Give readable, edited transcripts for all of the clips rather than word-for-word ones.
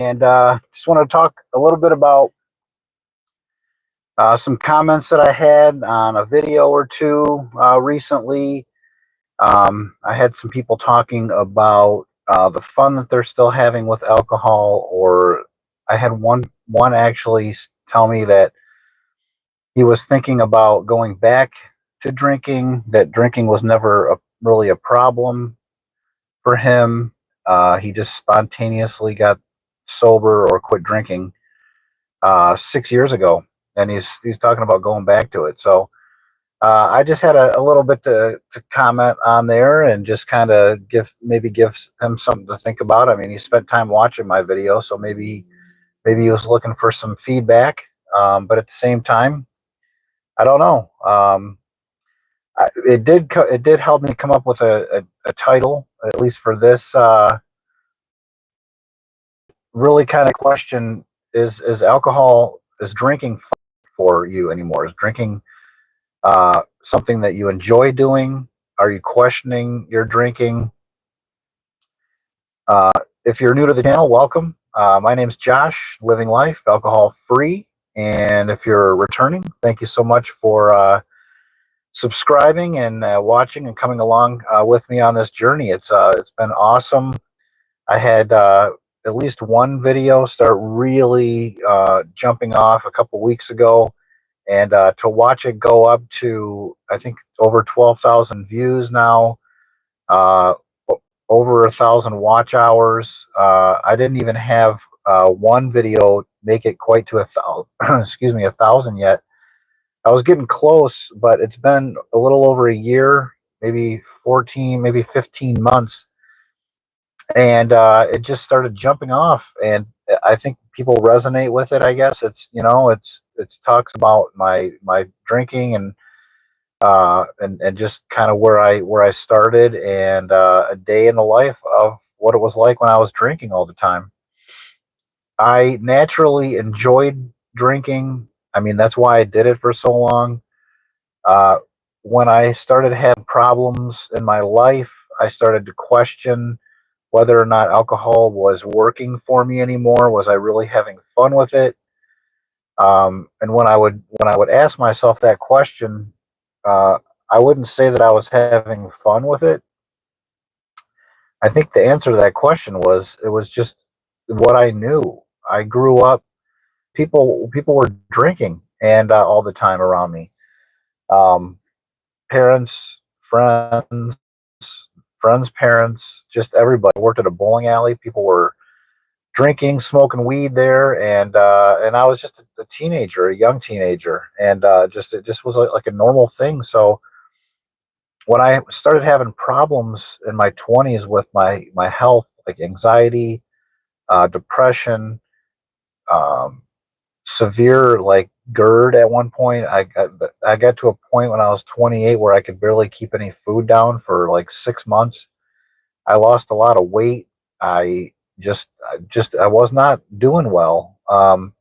and just want to talk a little bit about some comments that I had on a video or two recently. I had some people talking about the fun that they're still having with alcohol, or I had one actually tell me that he was thinking about going back to drinking. That drinking was never really a problem for him. He just spontaneously got sober or quit drinking 6 years ago, and he's talking about going back to it. So I just had a little bit to comment on there, and just kind of give him something to think about. I mean, he spent time watching my video, so maybe he was looking for some feedback. But at the same time, I don't know. It did help me come up with a title, at least for this. Really kind of question: is drinking fun for you anymore? Is drinking something that you enjoy doing? Are you questioning your drinking? Uh, if you're new to the channel, welcome. My name's Josh, living life alcohol free. And if you're returning, thank you so much for subscribing and watching and coming along with me on this journey. It's been awesome. I had at least one video start really jumping off a couple weeks ago, and to watch it go up to, I think, over 12,000 views now, uh, over 1,000 watch hours. I didn't even have one video make it quite to 1,000, excuse me, 1,000 yet. I was getting close, but it's been a little over a year, maybe 14, maybe 15 months, and it just started jumping off. And I think people resonate with it. I guess it's talks about my drinking, and just kind of where I started, and a day in the life of what it was like when I was drinking all the time. I naturally enjoyed drinking. I mean, that's why I did it for so long. Uh, when I started having problems in my life, I started to question whether or not alcohol was working for me anymore. Was I really having fun with it? And when I would ask myself that question, uh, I wouldn't say that I was having fun with it. I think the answer to that question was, it was just what I knew. I grew up. People were drinking, and all the time around me. Um, Parents, friends' parents, just everybody. I worked at a bowling alley. People were drinking, smoking weed there, and I was just a teenager, a young teenager, and it just was like a normal thing. So when I started having problems in my 20s with my health, like anxiety, depression, um, severe like GERD at one point. I got to a point when I was 28 where I could barely keep any food down for like 6 months. I lost a lot of weight. I was not doing well. And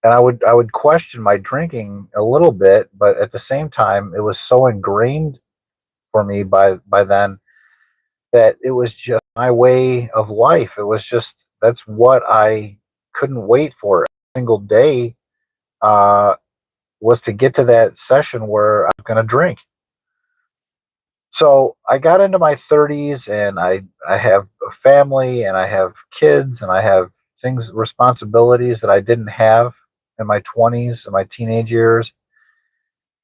I would question my drinking a little bit, but at the same time, it was so ingrained for me by then, that it was just my way of life. It was just, that's what I couldn't wait for every single day, uh, was to get to that session where I'm going to drink. So I got into my 30s, and I have a family, and I have kids, and I have responsibilities that I didn't have in my 20s and my teenage years.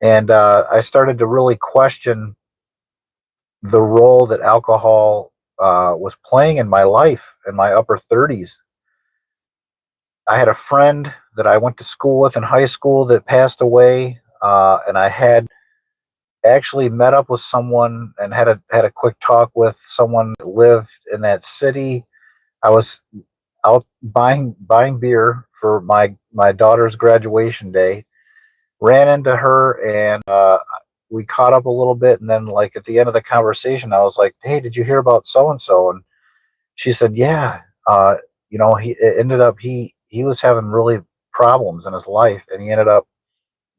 And I started to really question the role that alcohol was playing in my life in my upper 30s. I had a friend that I went to school with in high school that passed away, and I had actually met up with someone and had a quick talk with someone that lived in that city. I was out buying beer for my daughter's graduation day. Ran into her, and we caught up a little bit, and then like at the end of the conversation, I was like, "Hey, did you hear about so and so?" And she said, "Yeah, he it ended up he was having really problems in his life, and he ended up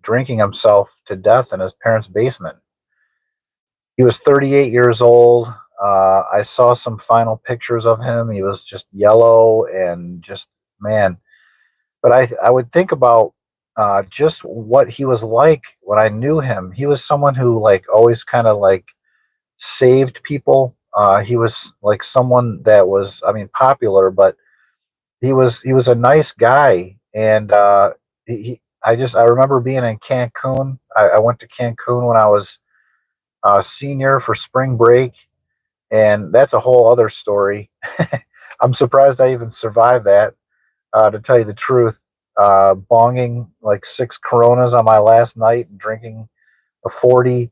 drinking himself to death in his parents' basement." He was 38 years old. I saw some final pictures of him. He was just yellow and just, man. But I would think about just what he was like when I knew him. He was someone who like always kind of like saved people. He was like someone that was, I mean, popular, but he was a nice guy. And I remember being in Cancun. I went to Cancun when I was a senior for spring break, and that's a whole other story. I'm surprised I even survived that. To tell you the truth, bonging like six Coronas on my last night and drinking a 40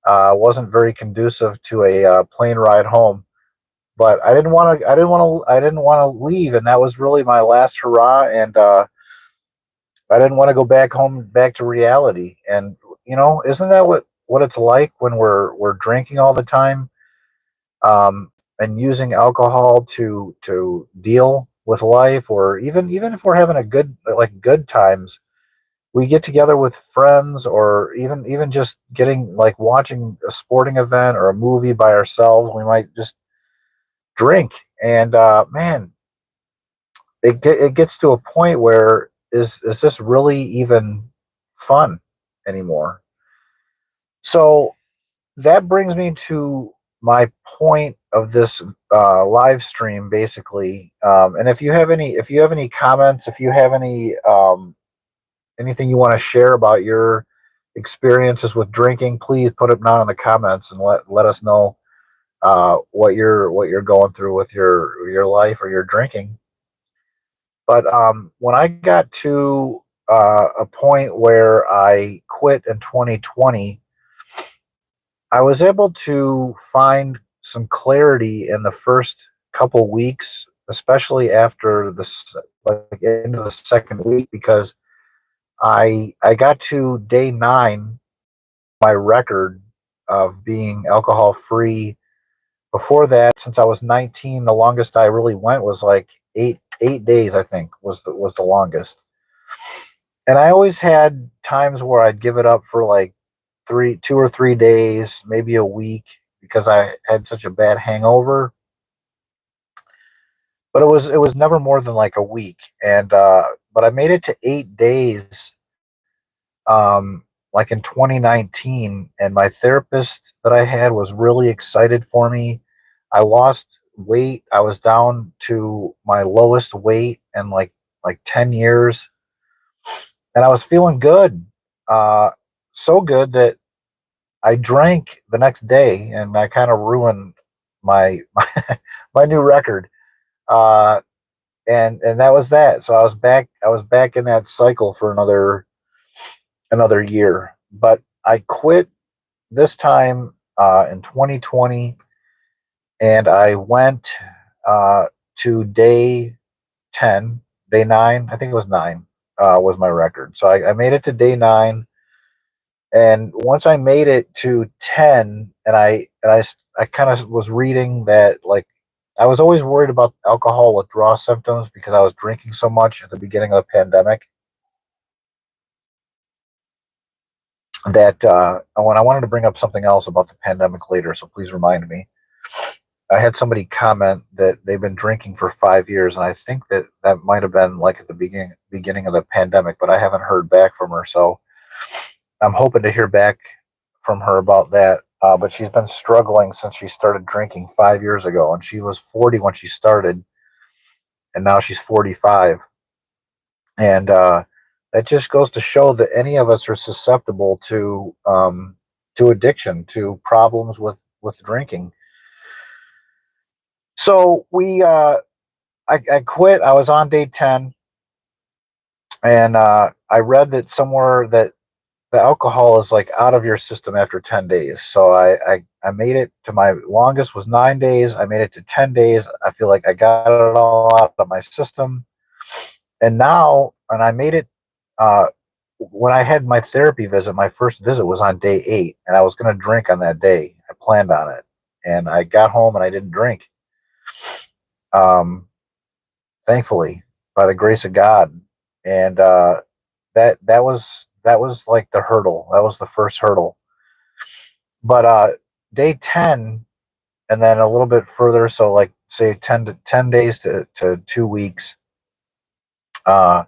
wasn't very conducive to a plane ride home. But I didn't want to. I didn't want to. I didn't want to leave, and that was really my last hurrah. And I didn't want to go back home, back to reality. And isn't that what it's like when we're drinking all the time, and using alcohol to deal with life, or even if we're having a good times, we get together with friends, or even just getting like watching a sporting event or a movie by ourselves. We might just drink, and man, it gets to a point where is this really even fun anymore? So that brings me to my point of this live stream, basically. And if you have any comments, if you have anything you want to share about your experiences with drinking, please put it down in the comments and let us know what you're going through with your life or your drinking. But when I got to a point where I quit in 2020, I was able to find some clarity in the first couple weeks, especially after like into the second week, because I got to day 9, my record of being alcohol free. Before that, since I was 19, the longest I really went was like eight days. I think was the longest. And I always had times where I'd give it up for like 2 or 3 days, maybe a week, because I had such a bad hangover. But it was never more than like a week. And but I made it to 8 days, like in 2019, and my therapist that I had was really excited for me. I lost weight. I was down to my lowest weight in like 10 years, and I was feeling good. Uh, so good that I drank the next day, and I kind of ruined my my new record. Uh, and that was that. So I was back in that cycle for another year. But I quit this time in 2020, and I went uh, to day 10, day 9. I think it was 9 was my record. So I made it to day 9, and once I made it to 10, and I kind of was reading that, like, I was always worried about alcohol withdrawal symptoms because I was drinking so much at the beginning of the pandemic, that when I wanted to bring up something else about the pandemic later, so please remind me. I had somebody comment that they've been drinking for 5 years, and I think that might have been like at the beginning of the pandemic, but I haven't heard back from her. So I'm hoping to hear back from her about that. But she's been struggling since she started drinking 5 years ago, and she was 40 when she started, and now she's 45. And that just goes to show that any of us are susceptible to addiction, to problems with drinking. So I quit. I was on day 10, and I read that somewhere that the alcohol is like out of your system after 10 days. So I made it to my longest was 9 days. I made it to 10 days. I feel like I got it all out of my system. And I made it, uh, when I had my therapy visit, my first visit was on day 8, and I was going to drink on that day. I planned on it. And I got home and I didn't drink. Um, Thankfully, by the grace of God. And that was like the hurdle. That was the first hurdle. But day 10, and then a little bit further, so like say 10 days to 2 weeks, uh,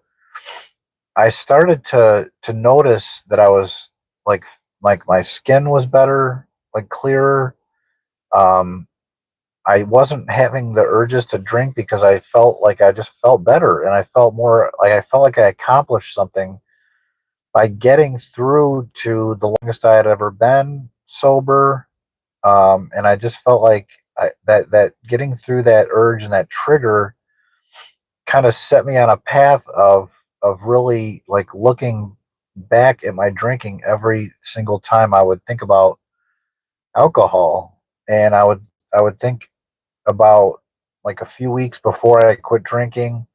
I started to notice that I was like my skin was better, like clearer. Um, I wasn't having the urges to drink because I felt like I just felt better, and I felt more like I felt like I accomplished something by getting through to the longest I had ever been sober. And I just felt like that getting through that urge and that trigger kind of set me on a path of really like looking back at my drinking every single time I would think about alcohol, and I would think about like a few weeks before I quit drinking,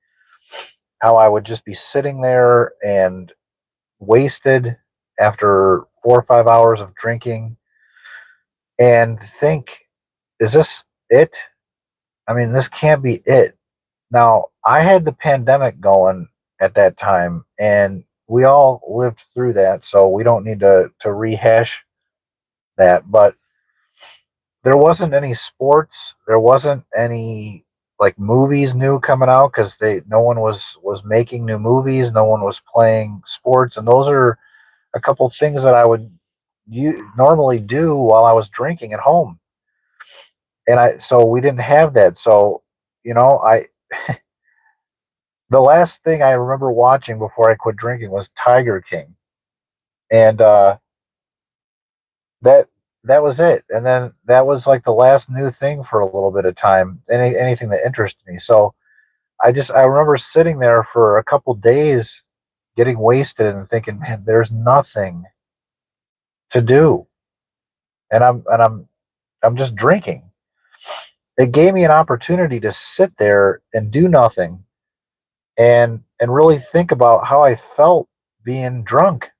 how I would just be sitting there and wasted after 4 or 5 hours of drinking, and think, is this it? I mean, this can't be it. Now, I had the pandemic going at that time, and we all lived through that, so we don't need to rehash that. But there wasn't any sports, there wasn't any like movies new coming out because they no one was making new movies, no one was playing sports, and those are a couple things that I would normally do while I was drinking at home. And I so we didn't have that. So, I the last thing I remember watching before I quit drinking was Tiger King, and that that was it. And then that was like the last new thing for a little bit of time. Anything that interested me. So I remember sitting there for a couple days, getting wasted and thinking, man, there's nothing to do, and I'm just drinking. It gave me an opportunity to sit there and do nothing, and really think about how I felt being drunk.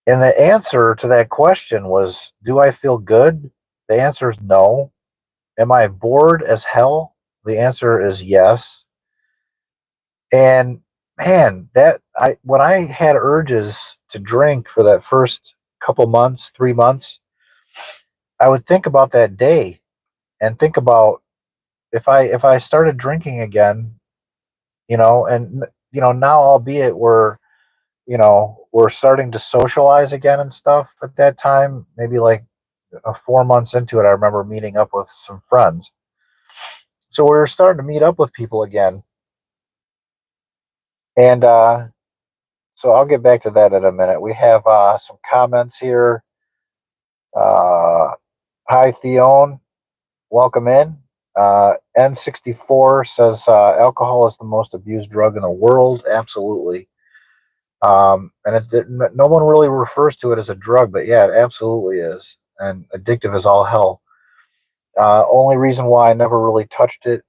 And the answer to that question was, do I feel good? The answer is no. Am I bored as hell? The answer is yes. And man, that I when I had urges to drink for that first couple months, 3 months, I would think about that day and think about if I started drinking again, and now, albeit we're starting to socialize again and stuff at that time, maybe like 4 months into it, I remember meeting up with some friends. So we were starting to meet up with people again, and so I'll get back to that in a minute. We have some comments here. Uh, Hi, Theon. Welcome in. N64 says alcohol is the most abused drug in the world. Absolutely. And no one really refers to it as a drug, but yeah, it absolutely is. And addictive as all hell. Only reason why I never really touched it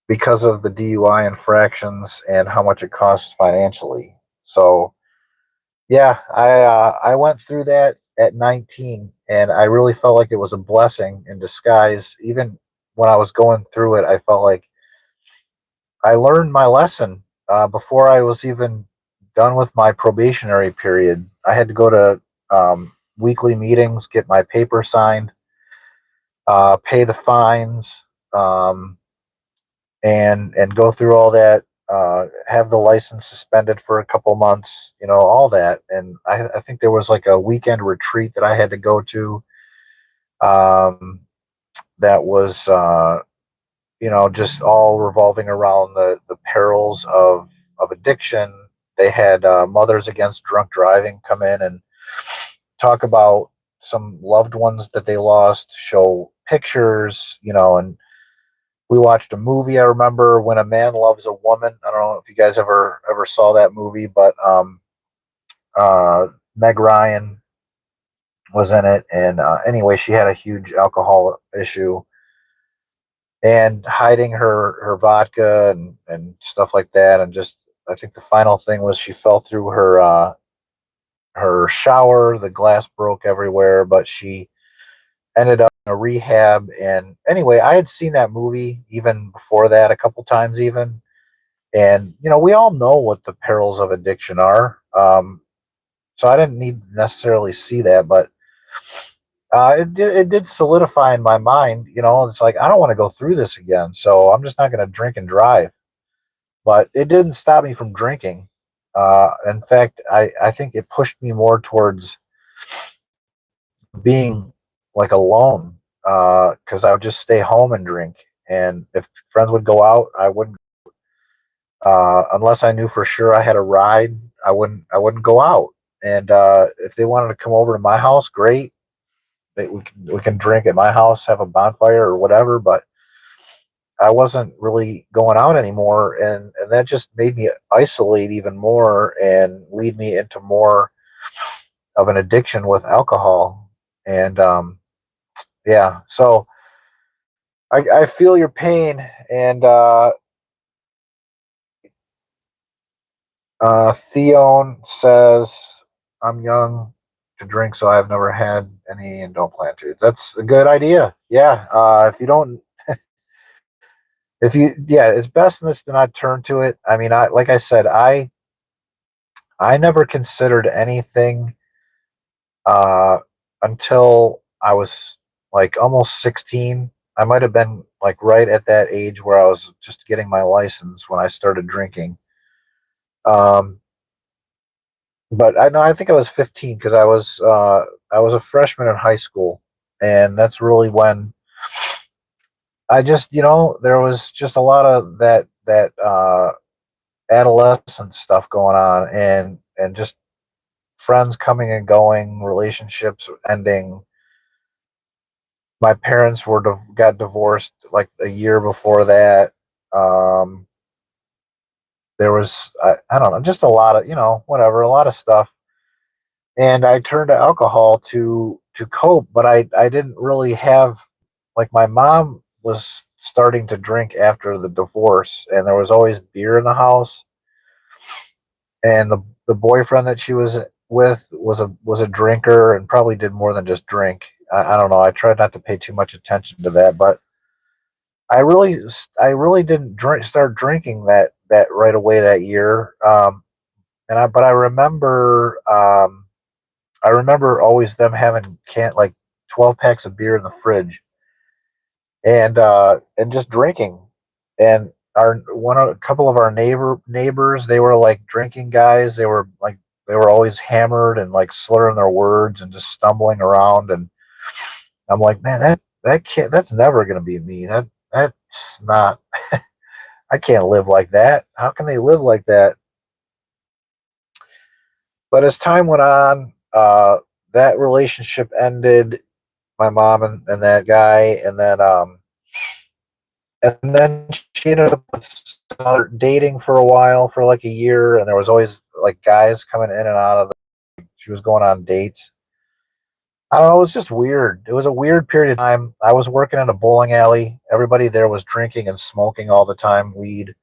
because of the DUI infractions and how much it costs financially. So yeah, I went through that at 19, and I really felt like it was a blessing in disguise. Even when I was going through it, I felt like I learned my lesson before I was even done with my probationary period. I had to go to weekly meetings, get my paper signed, pay the fines, um, and go through all that. Have the license suspended for a couple months, all that. And I think there was like a weekend retreat that I had to go to. Um, that was just all revolving around the perils of addiction. They had Mothers Against Drunk Driving come in and talk about some loved ones that they lost, show pictures, and we watched a movie. I remember When a Man Loves a Woman. I don't know if you guys ever saw that movie, but Meg Ryan was in it, and anyway, she had a huge alcohol issue and hiding her vodka and stuff like that, and just I think the final thing was she fell through her shower. The glass broke everywhere, but she ended up in a rehab. And anyway, I had seen that movie even before that a couple times even, and we all know what the perils of addiction are. So I didn't need to necessarily see that, but it did solidify in my mind. It's like I don't want to go through this again, so I'm just not going to drink and drive. But it didn't stop me from drinking. In fact, I think it pushed me more towards being like alone, because I would just stay home and drink. And if friends would go out, I wouldn't. Unless I knew for sure I had a ride, I wouldn't go out. And if they wanted to come over to my house, great. We can drink at my house, have a bonfire or whatever. But I wasn't really going out anymore, and that just made me isolate even more and lead me into more of an addiction with alcohol. And yeah, so I feel your pain. And Theon says, I'm young to drink, so I've never had any and don't plan to. That's a good idea. Yeah. If you don't, yeah, it's best in this to not turn to it. I mean, like I said, I never considered anything uh, until I was like almost 16. I might have been like right at that age where I was just getting my license when I started drinking. Um, but I know I think I was 15 because I was a freshman in high school, and that's really when I just there was just a lot of that adolescent stuff going on, and just friends coming and going, relationships ending. My parents got divorced like a year before that. Um, there was I don't know, just a lot of whatever, a lot of stuff. And I turned to alcohol to cope, but I didn't really have, like, my mom was starting to drink after the divorce, and there was always beer in the house. And the boyfriend that she was with was a drinker and probably did more than just drink. I don't know. I tried not to pay too much attention to that, but I really didn't start drinking that right away that year. But I remember always them having 12 packs of beer in the fridge, and just drinking. And a couple of our neighbors, they were like drinking guys. They were always hammered and like slurring their words and just stumbling around. And I'm like, man, that's never gonna be me. That's not. I can't live like that. How can they live like that? But as time went on, that relationship ended. My mom and that guy, and then she ended up dating for a while, for like a year, and there was always like guys coming in and out of she was going on dates. I don't know, it was just weird. It was a weird period of time. I was working in a bowling alley. Everybody there was drinking and smoking all the time, weed.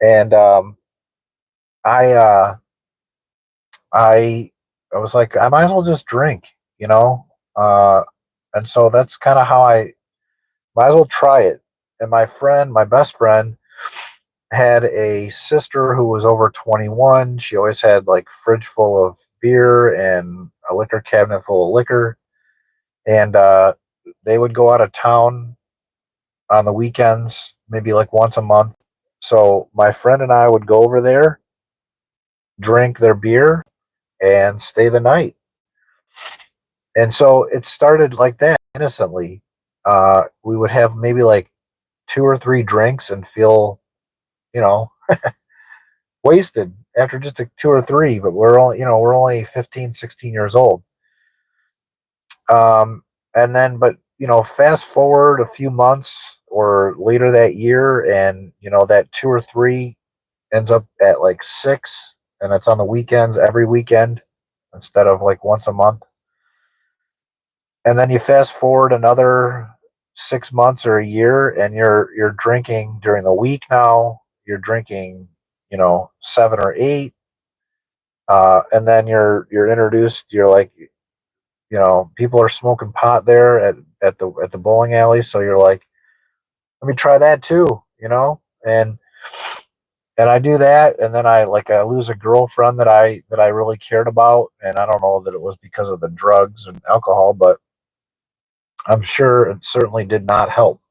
And I uh I I was like, I might as well just drink, you know? Uh and so that's kind of how I might as well try it. And my best friend, had a sister who was over 21. She always had like fridge full of beer and a liquor cabinet full of liquor. And they would go out of town on the weekends, maybe like once a month. So my friend and I would go over there, drink their beer, and stay the night. And so it started like that, innocently. We would have maybe like two or three drinks and feel, you know, wasted after just two or three. But we're only 15, 16 years old. Um, and then, but fast forward a few months or later that year, and that two or three ends up at like six, and it's on the weekends, every weekend, instead of like once a month. And then you fast forward another 6 months or a year, and you're drinking during the week now. You're drinking, seven or eight, and then you're introduced. You're like, people are smoking pot there at the bowling alley, so you're like, let me try that too, and I do that, and then I lose a girlfriend that I really cared about, and I don't know that it was because of the drugs and alcohol, but I'm sure it certainly did not help.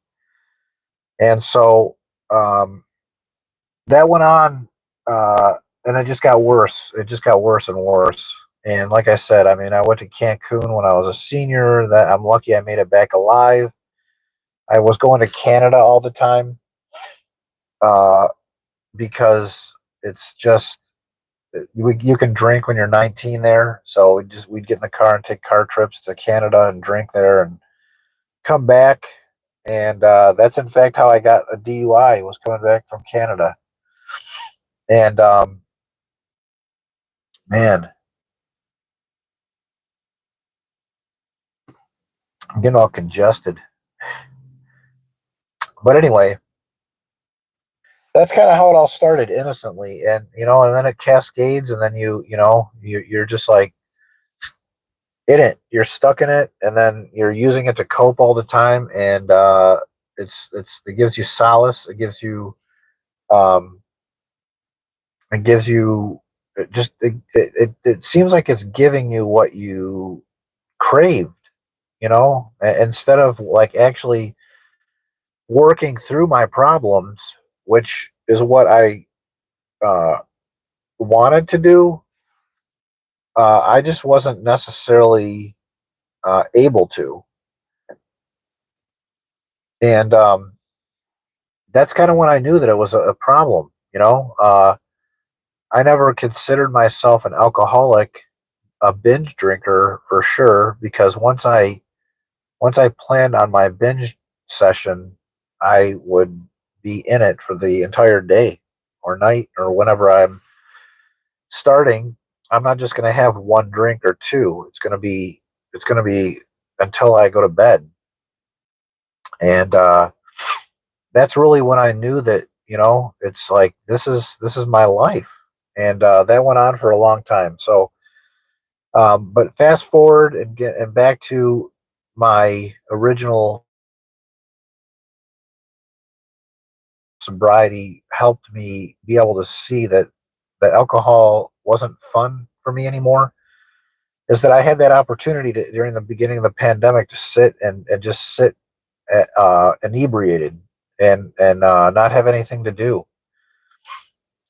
And so um, that went on, and it just got worse. It just got worse and worse. And like I said, I mean, I went to Cancun when I was a senior. That I'm lucky I made it back alive. I was going to Canada all the time uh, because it's just you can drink when you're 19 there. So we'd get in the car and take car trips to Canada and drink there and come back. And that's in fact how I got a DUI. Was coming back from Canada. And man, I'm getting all congested. But anyway, that's kind of how it all started innocently, and and then it cascades, and then you're just like in it. You're stuck in it, and then you're using it to cope all the time, and it gives you solace. Um, it gives you it seems like it's giving you what you craved, instead of like actually working through my problems, which is what I uh, wanted to do. I just wasn't necessarily able to, and that's kind of when I knew that it was a problem. I never considered myself an alcoholic, a binge drinker for sure, because once I planned on my binge session, I would be in it for the entire day or night or whenever I'm starting. I'm not just going to have one drink or two. It's going to be until I go to bed. And that's really when I knew that, it's like this is my life. And that went on for a long time. So but fast forward and back to my original sobriety helped me be able to see that alcohol wasn't fun for me anymore. Is that I had that opportunity to, during the beginning of the pandemic, to sit and just sit inebriated and not have anything to do.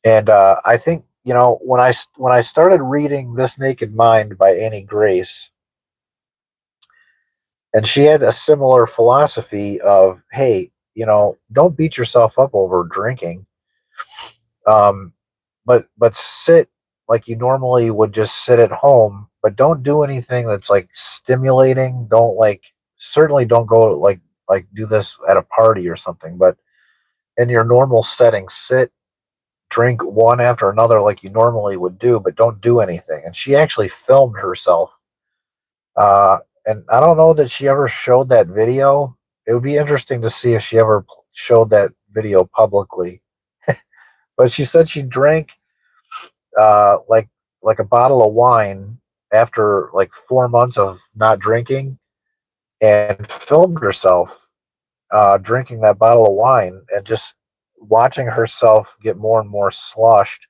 And I think when I started reading This Naked Mind by Annie Grace, and she had a similar philosophy of, hey, don't beat yourself up over drinking, um, but sit like you normally would just sit at home, but don't do anything that's like stimulating. Don't like certainly don't go like do this at a party or something, but in your normal setting, sit, drink one after another like you normally would do, but don't do anything. And she actually filmed herself. Uh, and I don't know that she ever showed that video. It would be interesting to see if she ever showed that video publicly. But she said she drank like a bottle of wine after like 4 months of not drinking, and filmed herself drinking that bottle of wine and just watching herself get more and more sloshed.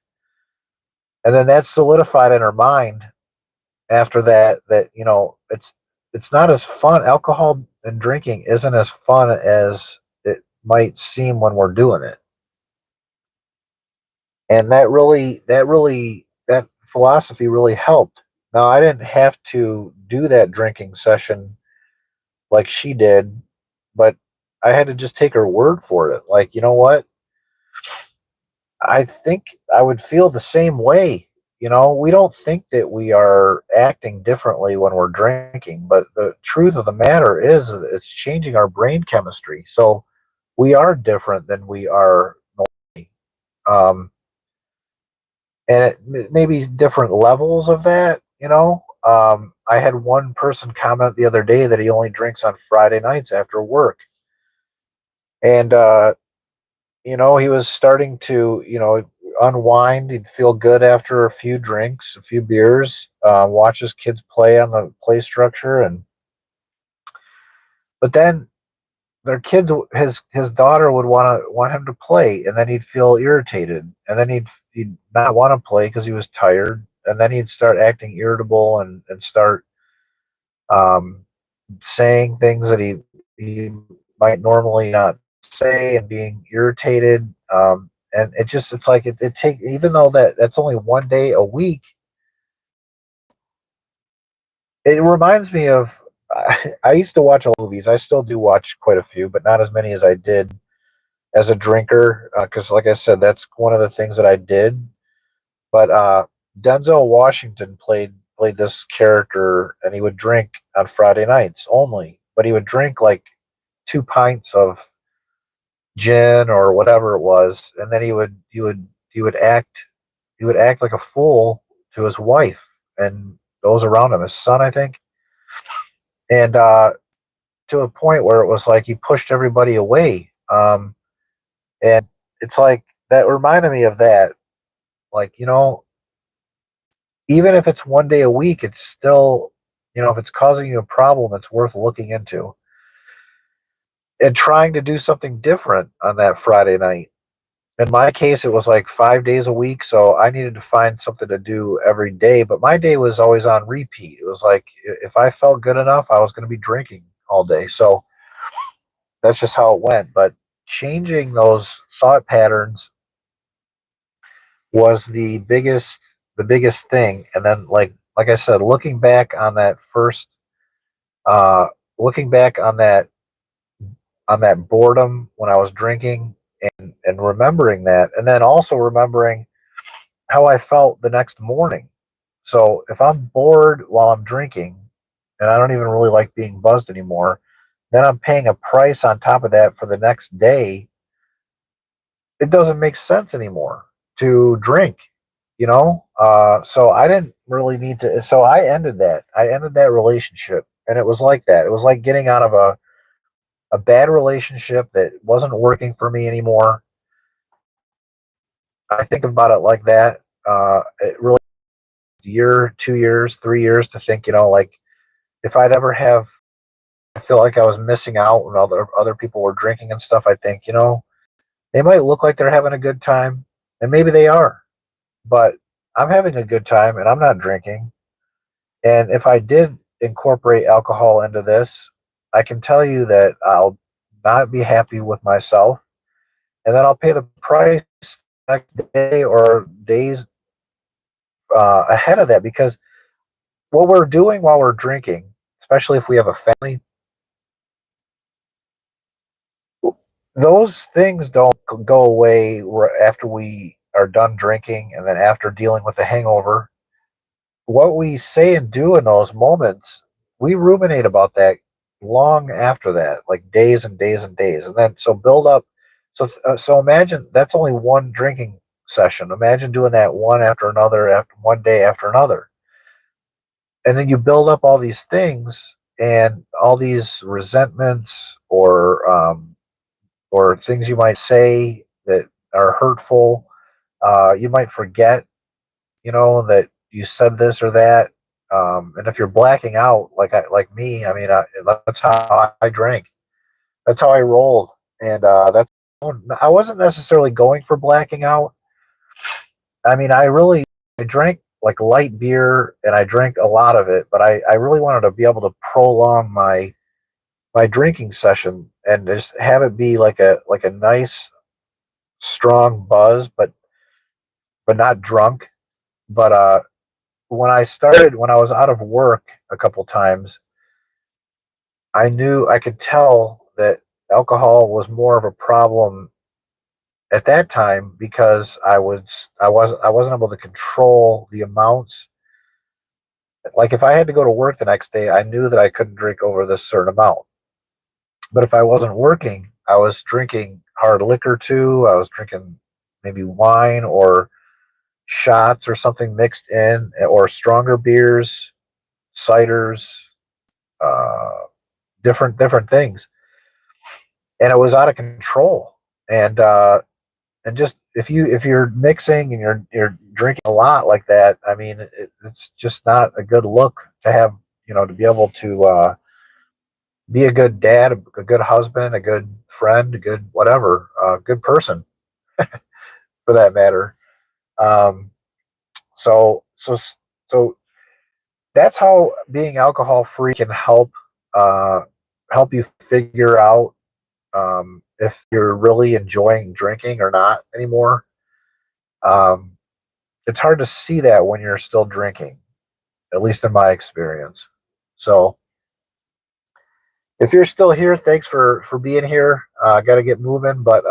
And then that solidified in her mind after that it's not as fun. Alcohol and drinking isn't as fun as it might seem when we're doing it. And that philosophy really helped. Now, I didn't have to do that drinking session like she did, but I had to just take her word for it. Like, you know what? I think I would feel the same way. We don't think that we are acting differently when we're drinking, but the truth of the matter is that it's changing our brain chemistry. So we are different than we are. Um, and maybe different levels of that. I had one person comment the other day that he only drinks on Friday nights after work. And he was starting to unwind. He'd feel good after a few drinks, a few beers, watch his kids play on the play structure. And but then their kids, his daughter would want him to play, and then he'd feel irritated, and then he'd not want to play because he was tired, and then he'd start acting irritable and start um saying things that he might normally not say, and being irritated. And it's like it take even though that's only 1 day a week, it reminds me of I used to watch a lot of movies. I still do watch quite a few, but not as many as I did as a drinker. Because, like I said, that's one of the things that I did. But Denzel Washington played this character, and he would drink on Friday nights only. But he would drink like 2 pints of gin or whatever it was, and then he would act like a fool to his wife and those around him, his son, I think, and to a point where it was like he pushed everybody away. And it's like that reminded me of that. Like, even if it's 1 day a week, it's still, if it's causing you a problem, it's worth looking into and trying to do something different on that Friday night. In my case, it was like 5 days a week, so I needed to find something to do every day. But my day was always on repeat. It was like if I felt good enough, I was going to be drinking all day. So that's just how it went. But changing those thought patterns was the biggest thing. And then, like I said, uh, looking back on that boredom when I was drinking, and remembering that, and then also remembering how I felt the next morning. So if I'm bored while I'm drinking, and I don't even really like being buzzed anymore, then I'm paying a price on top of that for the next day. It doesn't make sense anymore to drink, So I didn't really need to. So I ended that. I ended that relationship, and it was like that. It was like getting out of a bad relationship that wasn't working for me anymore. I think about it like that. It really year, 2 years, 3 years to think, like if I'd ever have, I feel like I was missing out when other people were drinking and stuff. I think, they might look like they're having a good time, and maybe they are, but I'm having a good time and I'm not drinking. And if I did incorporate alcohol into this, I can tell you that I'll not be happy with myself, and then I'll pay the price next day or days ahead of that, because what we're doing while we're drinking, especially if we have a family, those things don't go away after we are done drinking and then after dealing with the hangover. What we say and do in those moments, we ruminate about that long after that, like days and days and days. And then so build up. So imagine that's only one drinking session. Imagine doing that one after another, after one day after another. And then you build up all these things and all these resentments, or things you might say that are hurtful. You might forget, that you said this or that. And if you're blacking out, like me, I mean, that's how I drank. That's how I rolled, and I wasn't necessarily going for blacking out. I mean, I drank like light beer, and I drank a lot of it, but I really wanted to be able to prolong my drinking session and just have it be like a nice strong buzz, but not drunk. But when I was out of work a couple times, I could tell that alcohol was more of a problem at that time, because I wasn't able to control the amounts. Like if I had to go to work the next day, I knew that I couldn't drink over this certain amount. But if I wasn't working, I was drinking hard liquor too. I was drinking maybe wine or shots or something mixed in, or stronger beers, ciders, uh, different things, and it was out of control. And just if you're mixing and you're drinking a lot like that, I mean, it's just not a good look to have. To be able to be a good dad, a good husband, a good friend, a good whatever, a good person for that matter. Um, so so so that's how being alcohol free can help. help you figure out if you're really enjoying drinking or not anymore. Um, it's hard to see that when you're still drinking, at least in my experience. So if you're still here, thanks for being here. I got to get moving, but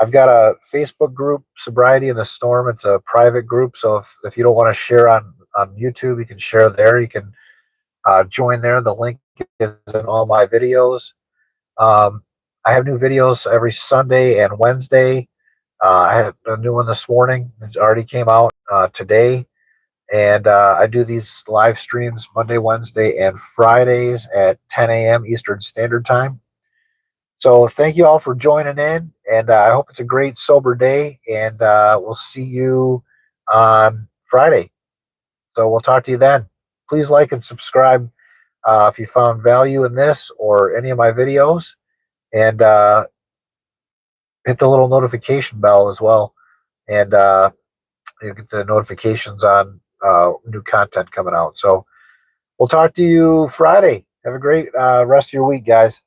I've got a Facebook group, Sobriety in the Storm. It's a private group, so if you don't want to share on YouTube, you can share there. You can join there. The link is in all my videos. Um, I have new videos every Sunday and Wednesday. I had a new one this morning. It already came out today. And I do these live streams Monday, Wednesday, and Fridays at 10 a.m. Eastern Standard Time. So thank you all for joining in, and I hope it's a great sober day. And we'll see you on Friday. So we'll talk to you then. Please like and subscribe if you found value in this or any of my videos, and hit the little notification bell as well, and you get the notifications on new content coming out. So we'll talk to you Friday. Have a great rest of your week, guys.